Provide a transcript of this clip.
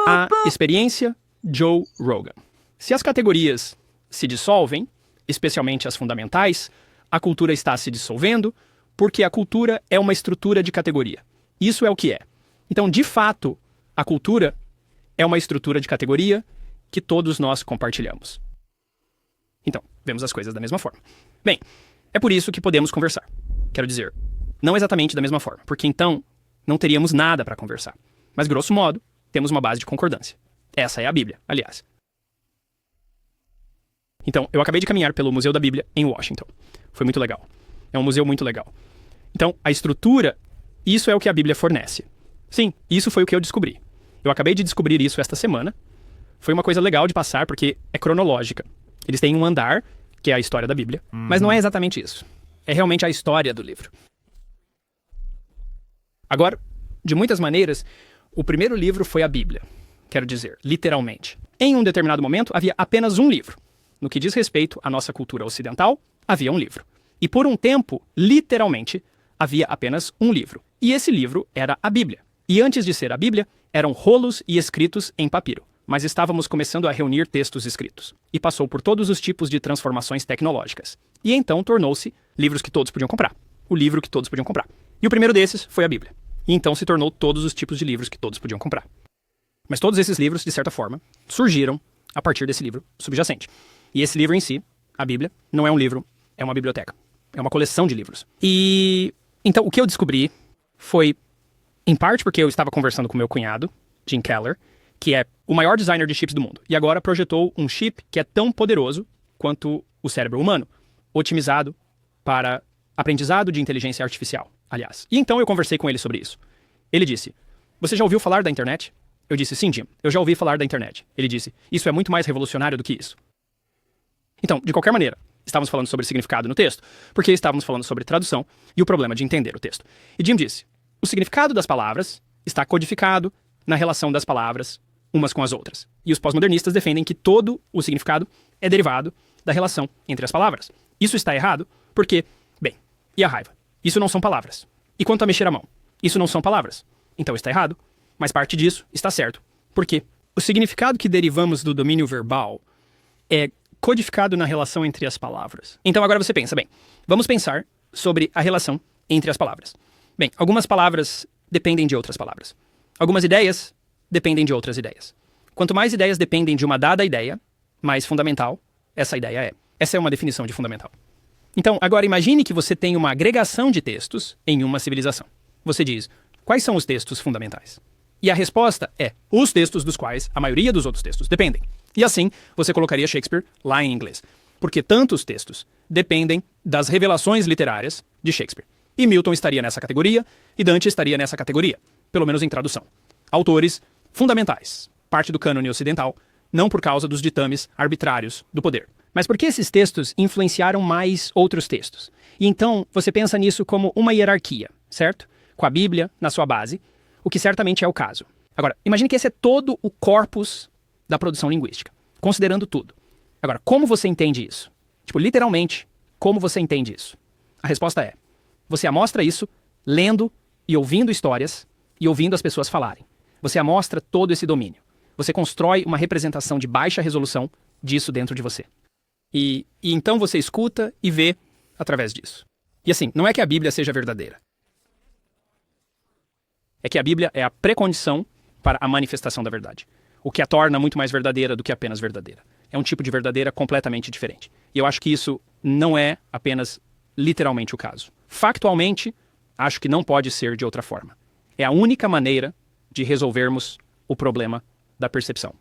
A experiência Joe Rogan. Se as categorias se dissolvem, especialmente as fundamentais, a cultura está se dissolvendo, porque a cultura é uma estrutura de categoria. Isso é o que é. Então, de fato, a cultura é uma estrutura de categoria que todos nós compartilhamos. Então, vemos as coisas da mesma forma. Bem, é por isso que podemos conversar. Quero dizer, não exatamente da mesma forma, porque então não teríamos nada para conversar. Mas, grosso modo, temos uma base de concordância. Essa é a Bíblia, aliás. Então, eu acabei de caminhar pelo Museu da Bíblia em Washington. Foi muito legal. É um museu muito legal. Então, a estrutura, isso é o que a Bíblia fornece. Sim, isso foi o que eu descobri. Eu acabei de descobrir isso esta semana. Foi uma coisa legal de passar, porque é cronológica. Eles têm um andar, que é a história da Bíblia, mas não é exatamente isso. É realmente a história do livro. Agora, de muitas maneiras, o primeiro livro foi a Bíblia. Quero dizer, literalmente. Em um determinado momento, havia apenas um livro. No que diz respeito à nossa cultura ocidental, havia um livro. E por um tempo, literalmente, havia apenas um livro. E esse livro era a Bíblia. E antes de ser a Bíblia, eram rolos e escritos em papiro. Mas estávamos começando a reunir textos escritos. E passou por todos os tipos de transformações tecnológicas. E então tornou-se livros que todos podiam comprar. O livro que todos podiam comprar. E o primeiro desses foi a Bíblia. E então se tornou todos os tipos de livros que todos podiam comprar. Mas todos esses livros, de certa forma, surgiram a partir desse livro subjacente. E esse livro em si, a Bíblia, não é um livro, é uma biblioteca. É uma coleção de livros. E então o que eu descobri foi, em parte porque eu estava conversando com meu cunhado, Jim Keller, que é o maior designer de chips do mundo. E agora projetou um chip que é tão poderoso quanto o cérebro humano, otimizado para aprendizado de inteligência artificial, aliás. E então eu conversei com ele sobre isso. Ele disse, você já ouviu falar da internet? Eu disse, sim, Jim, eu já ouvi falar da internet. Ele disse, isso é muito mais revolucionário do que isso. Então, de qualquer maneira, estávamos falando sobre significado no texto, porque estávamos falando sobre tradução e o problema de entender o texto. E Jim disse, o significado das palavras está codificado na relação das palavras umas com as outras. E os pós-modernistas defendem que todo o significado é derivado da relação entre as palavras. Isso está errado porque, bem, e a raiva? Isso não são palavras. E quanto a mexer a mão? Isso não são palavras. Então está errado, mas parte disso está certo. Por quê? O significado que derivamos do domínio verbal é codificado na relação entre as palavras. Então agora você pensa, bem, vamos pensar sobre a relação entre as palavras. Bem, algumas palavras dependem de outras palavras. Algumas ideias dependem de outras ideias. Quanto mais ideias dependem de uma dada ideia, mais fundamental essa ideia é. Essa é uma definição de fundamental. Então, agora imagine que você tem uma agregação de textos em uma civilização. Você diz, quais são os textos fundamentais? E a resposta é, os textos dos quais a maioria dos outros textos dependem. E assim, você colocaria Shakespeare lá em inglês. Porque tantos textos dependem das revelações literárias de Shakespeare. E Milton estaria nessa categoria, e Dante estaria nessa categoria, pelo menos em tradução. Autores fundamentais, parte do cânone ocidental, não por causa dos ditames arbitrários do poder, mas porque esses textos influenciaram mais outros textos. E então, você pensa nisso como uma hierarquia, certo? Com a Bíblia na sua base, o que certamente é o caso. Agora, imagine que esse é todo o corpus da produção linguística, considerando tudo. Agora, como você entende isso? Tipo, literalmente, como você entende isso? A resposta é, você amostra isso lendo e ouvindo histórias e ouvindo as pessoas falarem. Você amostra todo esse domínio. Você constrói uma representação de baixa resolução disso dentro de você. E então você escuta e vê através disso. E assim, não é que a Bíblia seja verdadeira. É que a Bíblia é a precondição para a manifestação da verdade. O que a torna muito mais verdadeira do que apenas verdadeira. É um tipo de verdadeira completamente diferente. E eu acho que isso não é apenas literalmente o caso. Factualmente, acho que não pode ser de outra forma. É a única maneira de resolvermos o problema da percepção.